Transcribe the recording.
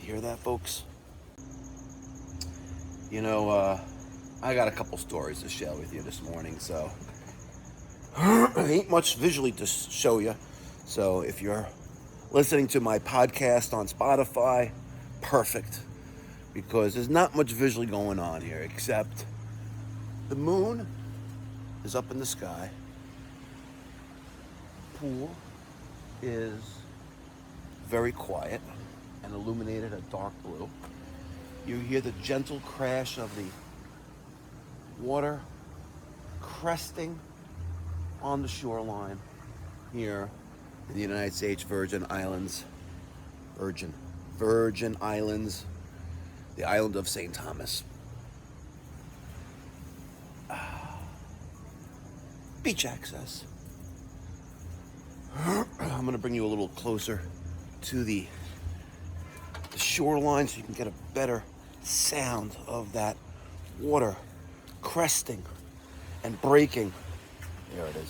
hear that, folks? You know, I got a couple stories to share with you this morning, so ain't much visually to show you. So if you're listening to my podcast on Spotify, perfect, because there's not much visually going on here except the moon is up in the sky. Pool is very quiet and illuminated a dark blue. You hear the gentle crash of the water cresting on the shoreline here in the United States Virgin Islands. Virgin Islands, the island of St. Thomas. Beach access. I'm going to bring you a little closer to the shoreline so you can get a better sound of that water cresting and breaking. There it is.